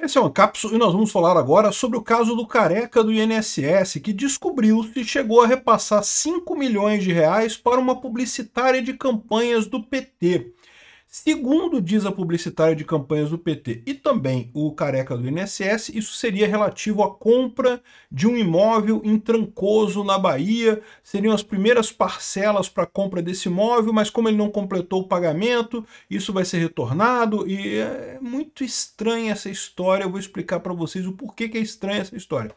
Esse é uma cápsula e nós vamos falar agora sobre o caso do careca do INSS, que descobriu-se e chegou a repassar 5 milhões de reais para uma publicitária de campanhas do PT. Segundo diz a publicitária de campanhas do PT e também o careca do INSS, isso seria relativo à compra de um imóvel em Trancoso, na Bahia. Seriam as primeiras parcelas para a compra desse imóvel, mas como ele não completou o pagamento, isso vai ser retornado. E é muito estranha essa história. Eu vou explicar para vocês o porquê que é estranha essa história.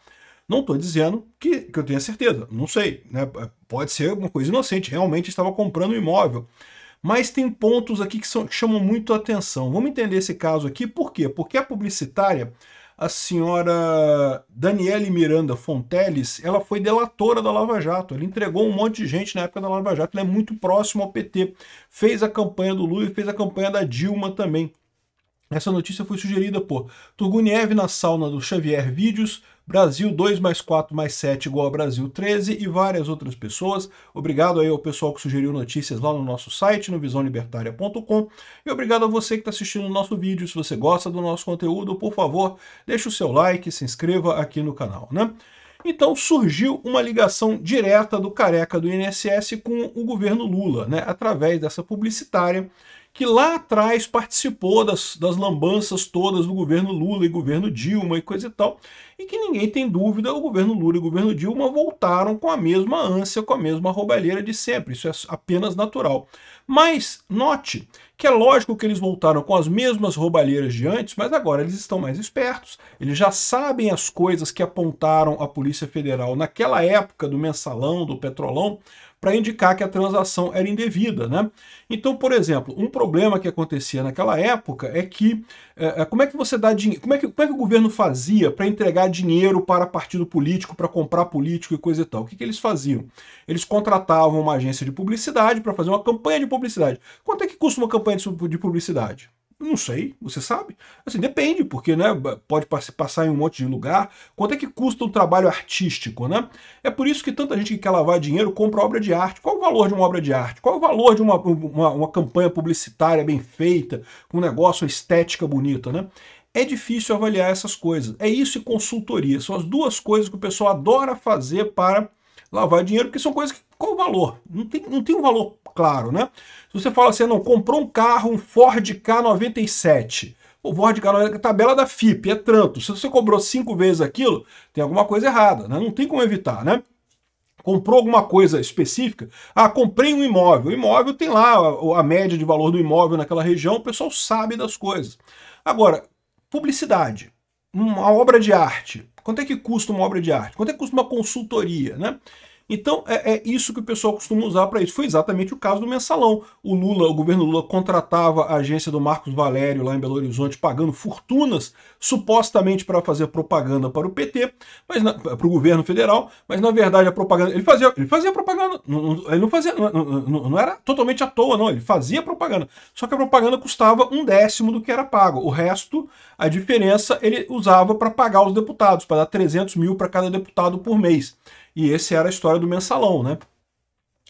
Não estou dizendo que eu tenha certeza, não sei, né? Pode ser uma coisa inocente, realmente estava comprando um imóvel. Mas tem pontos aqui que chamam muito a atenção. Vamos entender esse caso aqui, por quê? Porque a publicitária, a senhora Daniele Miranda Fonteles, ela foi delatora da Lava Jato. Ela entregou um monte de gente na época da Lava Jato. Ela é muito próxima ao PT. Fez a campanha do Lula e fez a campanha da Dilma também. Essa notícia foi sugerida por Turguniev na sauna do Xavier Vídeos, Brasil 2 mais 4 mais 7 igual a Brasil 13 e várias outras pessoas. Obrigado aí ao pessoal que sugeriu notícias lá no nosso site, no visãolibertaria.com. E obrigado a você que está assistindo o nosso vídeo. Se você gosta do nosso conteúdo, por favor, deixe o seu like, se inscreva aqui no canal, né? Então surgiu uma ligação direta do careca do INSS com o governo Lula, né? Através dessa publicitária, que lá atrás participou das lambanças todas do governo Lula e governo Dilma e coisa e tal, e que ninguém tem dúvida, o governo Lula e o governo Dilma voltaram com a mesma ânsia, com a mesma roubalheira de sempre, isso é apenas natural. Mas note que é lógico que eles voltaram com as mesmas roubalheiras de antes, mas agora eles estão mais espertos, eles já sabem as coisas que apontaram a Polícia Federal naquela época do mensalão, do petrolão, para indicar que a transação era indevida, né? Então, por exemplo, um problema que acontecia naquela época é que como é que você dá dinheiro, como é que o governo fazia para entregar dinheiro para partido político, para comprar político e coisa e tal? O que eles faziam? Eles contratavam uma agência de publicidade para fazer uma campanha de publicidade. Quanto é que custa uma campanha de publicidade? Não sei, você sabe? Assim, depende, porque né, pode passar em um monte de lugar. Quanto é que custa um trabalho artístico, né? É por isso que tanta gente que quer lavar dinheiro compra obra de arte. Qual o valor de uma obra de arte? Qual o valor de uma campanha publicitária bem feita, com um negócio, estética bonita, né? É difícil avaliar essas coisas. É isso e consultoria. São as duas coisas que o pessoal adora fazer para lavar dinheiro, porque são coisas que... Qual o valor? Não tem um valor claro, né? Se você fala assim, não, comprou um carro, um Ford K97. O Ford K97 é a tabela da FIP, é tanto. Se você cobrou 5 vezes aquilo, tem alguma coisa errada, né? Não tem como evitar, né? Comprou alguma coisa específica? Ah, comprei um imóvel. O imóvel tem lá a média de valor do imóvel naquela região, o pessoal sabe das coisas. Agora, publicidade, uma obra de arte. Quanto é que custa uma obra de arte? Quanto é que custa uma consultoria, né? Então é isso que o pessoal costuma usar para isso. Foi exatamente o caso do mensalão. O governo Lula contratava a agência do Marcos Valério lá em Belo Horizonte, pagando fortunas, supostamente para fazer propaganda para o PT, para o governo federal, mas na verdade a propaganda... Ele fazia propaganda, ele não fazia, não era totalmente à toa, não, ele fazia propaganda. Só que a propaganda custava 1/10 do que era pago. O resto, a diferença, ele usava para pagar os deputados, para dar 300 mil para cada deputado por mês. E essa era a história do mensalão, né?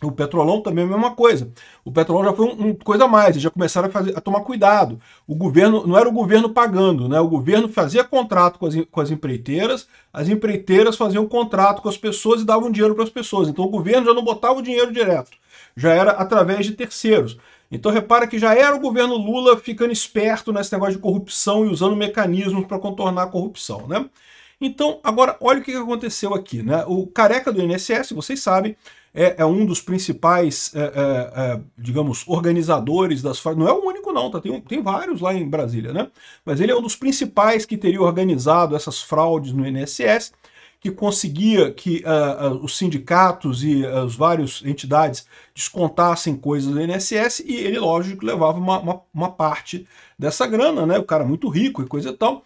O petrolão também é a mesma coisa. O petrolão já foi uma coisa a mais, eles já começaram a tomar cuidado. O governo, não era o governo pagando, né? O governo fazia contrato com as empreiteiras faziam contrato com as pessoas e davam dinheiro para as pessoas. Então o governo já não botava o dinheiro direto, já era através de terceiros. Então repara que já era o governo Lula ficando esperto nesse negócio de corrupção e usando mecanismos para contornar a corrupção, né? Então, agora, olha o que aconteceu aqui, né? O careca do INSS, vocês sabem, é um dos principais, digamos, organizadores das... Não é o único não, tá? Tem vários lá em Brasília, né? Mas ele é um dos principais que teria organizado essas fraudes no INSS, que conseguia que os sindicatos e as várias entidades descontassem coisas do INSS e ele, lógico, levava uma parte dessa grana, né? O cara muito rico e coisa e tal.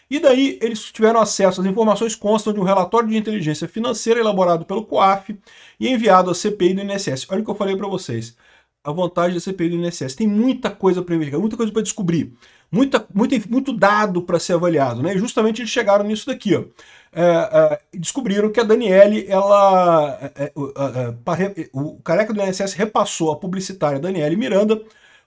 E daí eles tiveram acesso, as informações constam de um relatório de inteligência financeira elaborado pelo COAF e enviado à CPI do INSS. Olha o que eu falei para vocês, a vantagem da CPI do INSS. Tem muita coisa para investigar, muita coisa para descobrir, muito dado para ser avaliado, né? E justamente eles chegaram nisso daqui, ó. Descobriram que a Daniele, o careca do INSS repassou a publicitária Daniele Miranda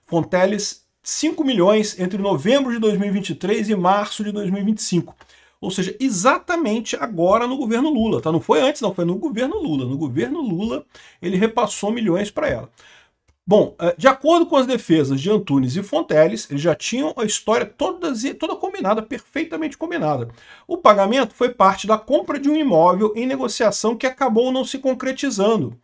Fonteles 5 milhões entre novembro de 2023 e março de 2025. Ou seja, exatamente agora no governo Lula, tá? Não foi antes, não, foi no governo Lula. No governo Lula, ele repassou milhões para ela. Bom, de acordo com as defesas de Antunes e Fonteles, eles já tinham a história toda combinada, perfeitamente combinada. O pagamento foi parte da compra de um imóvel em negociação que acabou não se concretizando.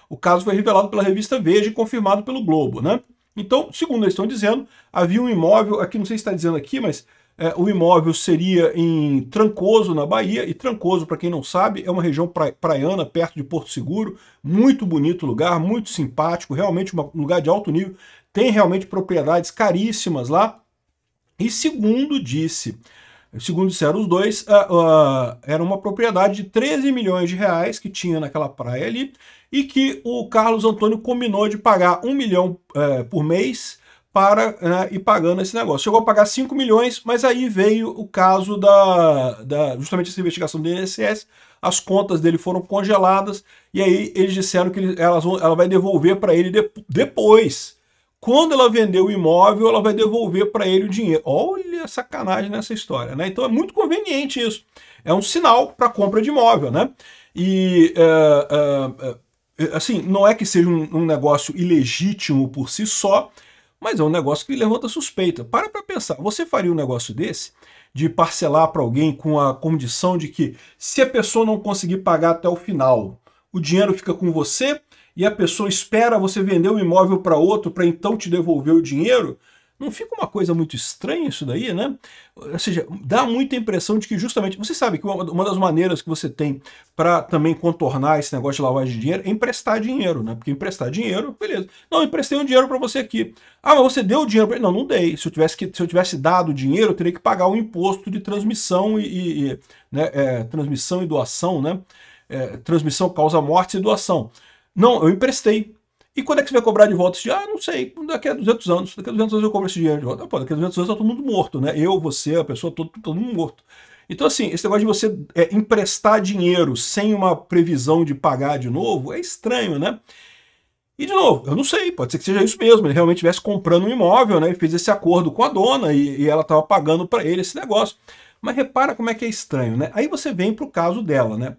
O caso foi revelado pela revista Veja e confirmado pelo Globo, né? Então, segundo eles estão dizendo, havia um imóvel, aqui não sei se está dizendo aqui, mas o imóvel seria em Trancoso, na Bahia, e Trancoso, para quem não sabe, é uma região praiana, perto de Porto Seguro, muito bonito lugar, muito simpático, realmente um lugar de alto nível, tem realmente propriedades caríssimas lá, e segundo disseram os dois, era uma propriedade de 13 milhões de reais que tinha naquela praia ali, e que o Carlos Antônio combinou de pagar 1 milhão por mês para ir pagando esse negócio. Chegou a pagar 5 milhões, mas aí veio o caso justamente essa investigação do INSS, as contas dele foram congeladas, e aí eles disseram que ela vai devolver para ele depois. Quando ela vender o imóvel, ela vai devolver para ele o dinheiro. Olha a sacanagem nessa história, né? Então é muito conveniente isso. É um sinal para compra de imóvel, né? E assim, não é que seja um negócio ilegítimo por si só, mas é um negócio que levanta suspeita. Para pensar, você faria um negócio desse, de parcelar para alguém com a condição de que, se a pessoa não conseguir pagar até o final, o dinheiro fica com você e a pessoa espera você vender o imóvel para outro para então te devolver o dinheiro? Não fica uma coisa muito estranha isso daí, né? Ou seja, dá muita impressão de que justamente... Você sabe que uma das maneiras que você tem para também contornar esse negócio de lavagem de dinheiro é emprestar dinheiro, né? Porque emprestar dinheiro, beleza. Não, eu emprestei um dinheiro para você aqui. Ah, mas você deu o dinheiro para ele? Não, não dei. Se eu tivesse dado o dinheiro, eu teria que pagar o imposto de transmissão transmissão e doação, né? Transmissão causa morte e doação. Não, eu emprestei. E quando é que você vai cobrar de volta esse dinheiro? Ah, não sei, daqui a 200 anos. Daqui a 200 anos eu cobro esse dinheiro de volta. Pô, daqui a 200 anos tá todo mundo morto, né? Eu, você, a pessoa, todo mundo morto. Então, assim, esse negócio de você emprestar dinheiro sem uma previsão de pagar de novo é estranho, né? E, de novo, eu não sei, pode ser que seja isso mesmo. Ele realmente estivesse comprando um imóvel, né? E fez esse acordo com a dona e ela estava pagando para ele esse negócio. Mas repara como é que é estranho, né? Aí você vem para o caso dela, né?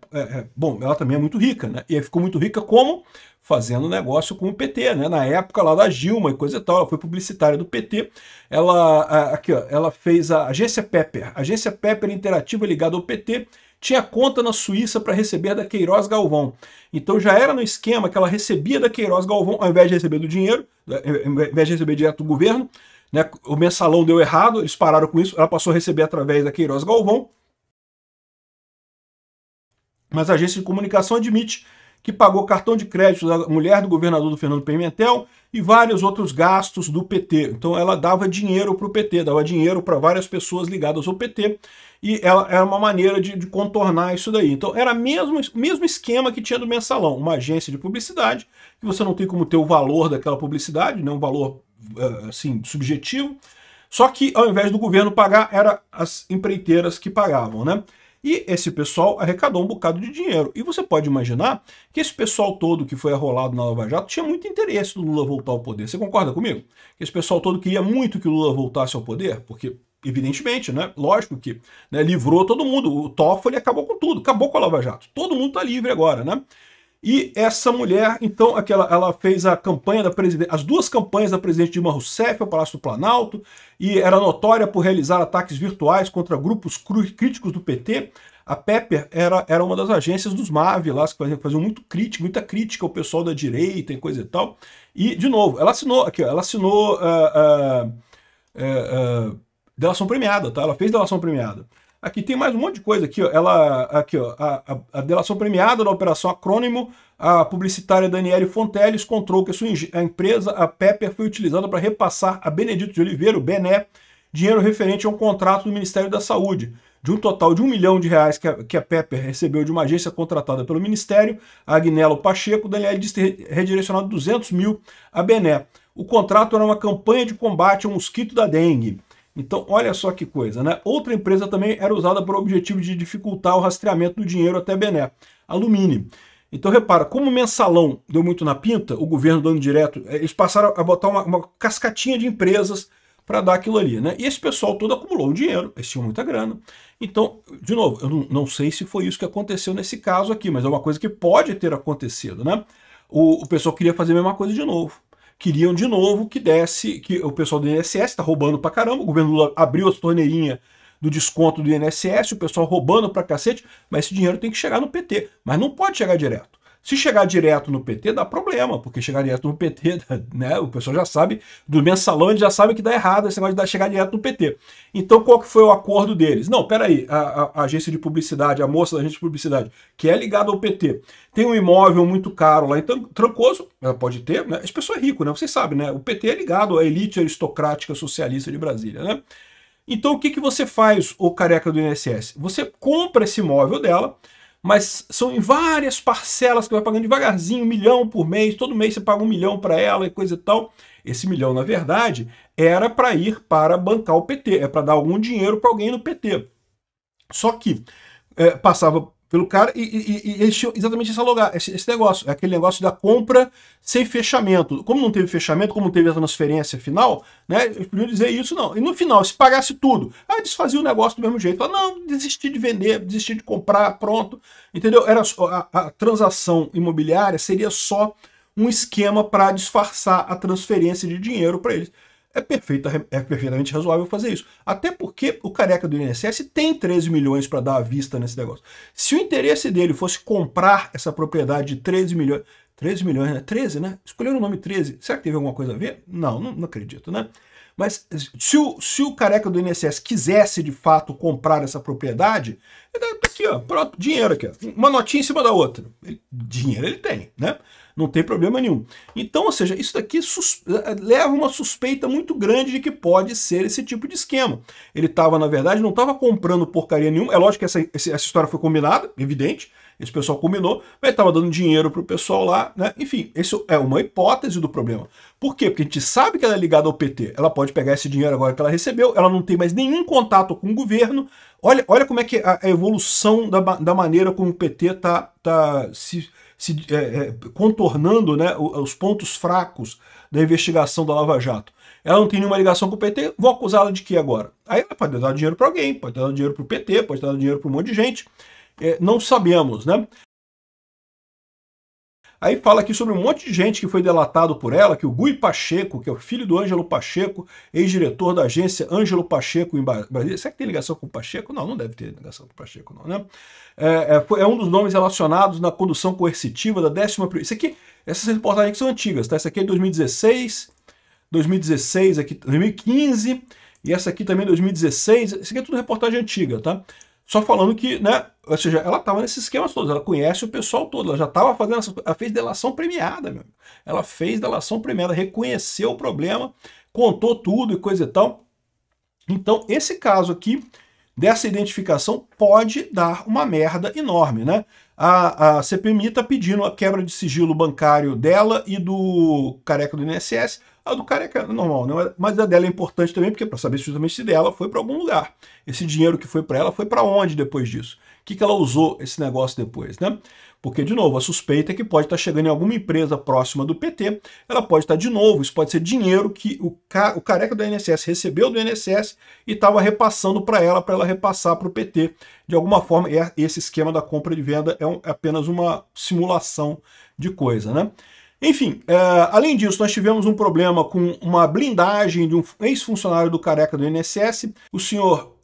Bom, ela também é muito rica, né? E aí ficou muito rica como? Fazendo negócio com o PT, né? Na época lá da Dilma e coisa e tal, ela foi publicitária do PT. Ela fez a Agência Pepper. A Agência Pepper Interativa ligada ao PT, tinha conta na Suíça para receber da Queiroz Galvão. Então já era no esquema que ela recebia da Queiroz Galvão, ao invés de receber do dinheiro, ao invés de receber direto do governo, né? O mensalão deu errado, eles pararam com isso, ela passou a receber através da Queiroz Galvão. Mas a agência de comunicação admite que pagou cartão de crédito da mulher do governador do Fernando Pimentel e vários outros gastos do PT. Então ela dava dinheiro para o PT, dava dinheiro para várias pessoas ligadas ao PT, e ela era uma maneira de contornar isso daí. Então era o mesmo esquema que tinha do mensalão, uma agência de publicidade, que você não tem como ter o valor daquela publicidade, né, um valor assim, subjetivo, só que ao invés do governo pagar, eram as empreiteiras que pagavam, né? E esse pessoal arrecadou um bocado de dinheiro. E você pode imaginar que esse pessoal todo que foi arrolado na Lava Jato tinha muito interesse do Lula voltar ao poder. Você concorda comigo? Que esse pessoal todo queria muito que o Lula voltasse ao poder, porque, evidentemente, né, lógico que, né, livrou todo mundo. O Toffoli acabou com tudo, acabou com a Lava Jato. Todo mundo está livre agora, né? E essa mulher, então, ela fez a campanha da presidente, as duas campanhas da presidente Dilma Rousseff ao Palácio do Planalto, e era notória por realizar ataques virtuais contra grupos críticos do PT. A Pepper era uma das agências dos MAV lá, que faziam muita crítica ao pessoal da direita e coisa e tal. E, de novo, ela assinou delação premiada, tá? Ela fez delação premiada. Aqui tem mais um monte de coisa aqui, ó. A delação premiada da Operação Acrônimo, a publicitária Daniele Fonteles contou que a empresa, a Pepper, foi utilizada para repassar a Benedito de Oliveira, o Bené, dinheiro referente a um contrato do Ministério da Saúde. De um total de R$1 milhão que a Pepper recebeu de uma agência contratada pelo Ministério, a Agnello Pacheco, Daniele disse ter redirecionado 200 mil a Bené. O contrato era uma campanha de combate ao mosquito da dengue. Então, olha só que coisa, né? Outra empresa também era usada por objetivo de dificultar o rastreamento do dinheiro até Bené, a Lumine. Então, repara, como o mensalão deu muito na pinta, o governo dando direto, eles passaram a botar uma cascatinha de empresas para dar aquilo ali, né? E esse pessoal todo acumulou um dinheiro, eles tinham muita grana. Então, de novo, eu não sei se foi isso que aconteceu nesse caso aqui, mas é uma coisa que pode ter acontecido, né? O pessoal queria fazer a mesma coisa de novo. Queriam de novo que desse, que o pessoal do INSS está roubando pra caramba, o governo Lula abriu as torneirinhas do desconto do INSS, o pessoal roubando pra cacete, mas esse dinheiro tem que chegar no PT, mas não pode chegar direto. Se chegar direto no PT, dá problema, porque chegar direto no PT, né, o pessoal já sabe, do mensalão eles já sabem que dá errado esse negócio de chegar direto no PT. Então qual que foi o acordo deles? Não, peraí, a agência de publicidade, a moça da agência de publicidade, que é ligada ao PT, tem um imóvel muito caro lá em Trancoso, ela pode ter, né, esse pessoal é rico, né, vocês sabem, né, o PT é ligado à elite aristocrática socialista de Brasília, né. Então o que, que você faz, o careca do INSS? Você compra esse imóvel dela, mas são em várias parcelas que vai pagando devagarzinho, 1 milhão por mês, todo mês você paga 1 milhão para ela e coisa e tal. Esse 1 milhão, na verdade, era para ir para bancar o PT, é para dar algum dinheiro para alguém no PT. Só que passava pelo cara e eles tinham exatamente esse negócio, aquele negócio da compra sem fechamento. Como não teve fechamento, como não teve a transferência final, né, eles podiam dizer isso, não. E no final, se pagasse tudo, aí desfazia o negócio do mesmo jeito. Fala, não, desisti de vender, desisti de comprar, pronto. Entendeu? Era a transação imobiliária seria só um esquema para disfarçar a transferência de dinheiro para eles. É perfeitamente razoável fazer isso. Até porque o careca do INSS tem 13 milhões para dar à vista nesse negócio. Se o interesse dele fosse comprar essa propriedade de 13 milhões... 13 milhões, né? 13, né? Escolheram o nome 13. Será que teve alguma coisa a ver? Não acredito, né? Mas se o careca do INSS quisesse, de fato, comprar essa propriedade, aqui, ó, pronto, dinheiro aqui, ó, uma notinha em cima da outra. Dinheiro ele tem, né? Não tem problema nenhum. Então, ou seja, isso daqui leva uma suspeita muito grande de que pode ser esse tipo de esquema. Ele estava, na verdade, não estava comprando porcaria nenhuma. É lógico que essa história foi combinada, evidente. Esse pessoal combinou, mas estava dando dinheiro para o pessoal lá, né? Enfim, isso é uma hipótese do problema. Por quê? Porque a gente sabe que ela é ligada ao PT. Ela pode pegar esse dinheiro agora que ela recebeu, ela não tem mais nenhum contato com o governo. Olha como é que a evolução da maneira como o PT está se contornando, né, os pontos fracos da investigação da Lava Jato. Ela não tem nenhuma ligação com o PT, vou acusá-la de quê agora? Aí ela pode dar dinheiro para alguém, pode dar dinheiro para o PT, pode dar dinheiro para um monte de gente. Não sabemos, né? Aí fala aqui sobre um monte de gente que foi delatado por ela, que o Gui Pacheco, que é o filho do Ângelo Pacheco, ex-diretor da agência Ângelo Pacheco em Brasília. Será que tem ligação com o Pacheco? Não, não deve ter ligação com o Pacheco, não, né? É um dos nomes relacionados na condução coercitiva da 11ª... Essas reportagens aqui são antigas, tá? Essa aqui é 2016 aqui, 2015, e essa aqui também 2016. Isso aqui é tudo reportagem antiga, tá? Só falando que, né, ou seja, ela estava nesses esquemas todos, ela conhece o pessoal todo, ela já estava fazendo, ela fez delação premiada, meu. Ela fez delação premiada, reconheceu o problema, contou tudo e coisa e tal. Então, esse caso aqui, dessa identificação, pode dar uma merda enorme, né? A CPMI está pedindo a quebra de sigilo bancário dela e do careca do INSS. A do careca é normal, né? Mas a dela é importante também, porque para saber justamente se dela foi para algum lugar. Esse dinheiro que foi para ela foi para onde depois disso? O que ela usou esse negócio depois, né? Porque, de novo, a suspeita é que pode estar chegando em alguma empresa próxima do PT, ela pode estar de novo, isso pode ser dinheiro que o careca do INSS recebeu do INSS e estava repassando para ela repassar para o PT. De alguma forma, esse esquema da compra e de venda é apenas uma simulação de coisa, né? Enfim, além disso, nós tivemos um problema com uma blindagem de um ex-funcionário do careca do INSS, o senhor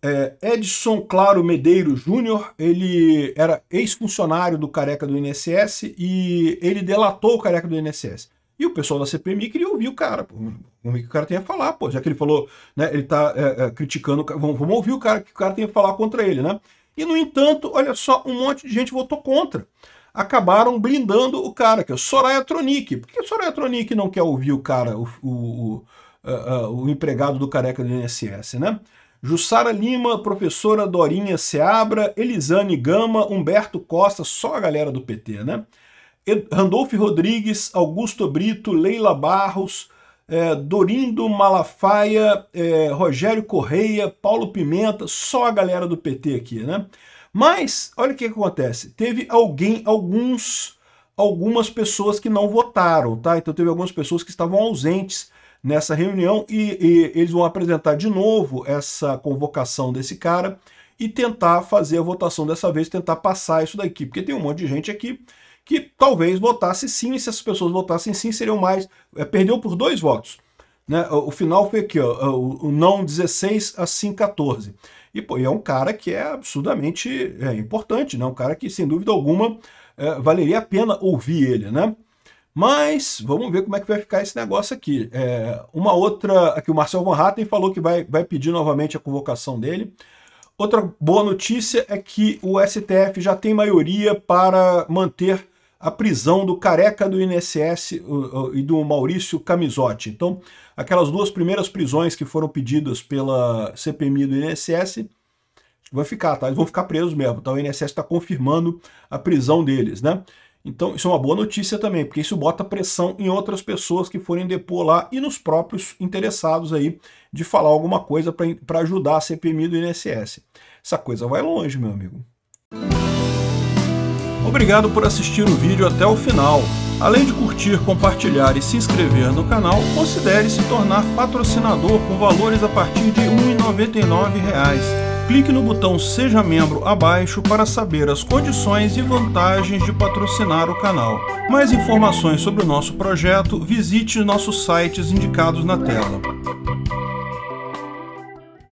Edson Claro Medeiros Júnior. Ele era ex-funcionário do careca do INSS e ele delatou o careca do INSS. E o pessoal da CPMI queria ouvir o cara, pô, vamos ouvir o que o cara tem a falar, pô, já que ele falou, né, ele tá criticando, vamos ouvir o que o cara tem a falar contra ele, né? E, no entanto, olha só, um monte de gente votou contra. Acabaram blindando o cara, que é o Soraya Tronic. Por que o Soraya Tronic não quer ouvir o cara, o empregado do careca do INSS, né? Jussara Lima, professora Dorinha Seabra, Elisane Gama, Humberto Costa, só a galera do PT, né? Randolfo Rodrigues, Augusto Brito, Leila Barros, Dorindo Malafaia, Rogério Correia, Paulo Pimenta, só a galera do PT aqui, né? Mas, olha o que acontece, teve algumas pessoas que não votaram, tá? Então teve algumas pessoas que estavam ausentes nessa reunião e eles vão apresentar de novo essa convocação desse cara e tentar fazer a votação dessa vez, tentar passar isso daqui, porque tem um monte de gente aqui que talvez votasse sim, e se as pessoas votassem sim, seriam mais... perdeu por 2 votos. Né? O final foi aqui, ó, o não 16 a sim 14. E pô, é um cara que é absurdamente importante, né? Um cara que, sem dúvida alguma, valeria a pena ouvir ele, né? Mas vamos ver como é que vai ficar esse negócio aqui. Uma outra, aqui o Marcel Van Hatten falou que vai pedir novamente a convocação dele. Outra boa notícia é que o STF já tem maioria para manter a prisão do careca do INSS e do Maurício Camisotti. Então, aquelas 2 primeiras prisões que foram pedidas pela CPMI do INSS vão ficar, tá? Eles vão ficar presos mesmo, tá? O INSS está confirmando a prisão deles, né? Então, isso é uma boa notícia também, porque isso bota pressão em outras pessoas que forem depor lá e nos próprios interessados aí de falar alguma coisa para ajudar a CPMI do INSS. Essa coisa vai longe, meu amigo. Obrigado por assistir o vídeo até o final. Além de curtir, compartilhar e se inscrever no canal, considere se tornar patrocinador com valores a partir de R$ 1,99. Clique no botão Seja Membro abaixo para saber as condições e vantagens de patrocinar o canal. Mais informações sobre o nosso projeto, visite nossos sites indicados na tela.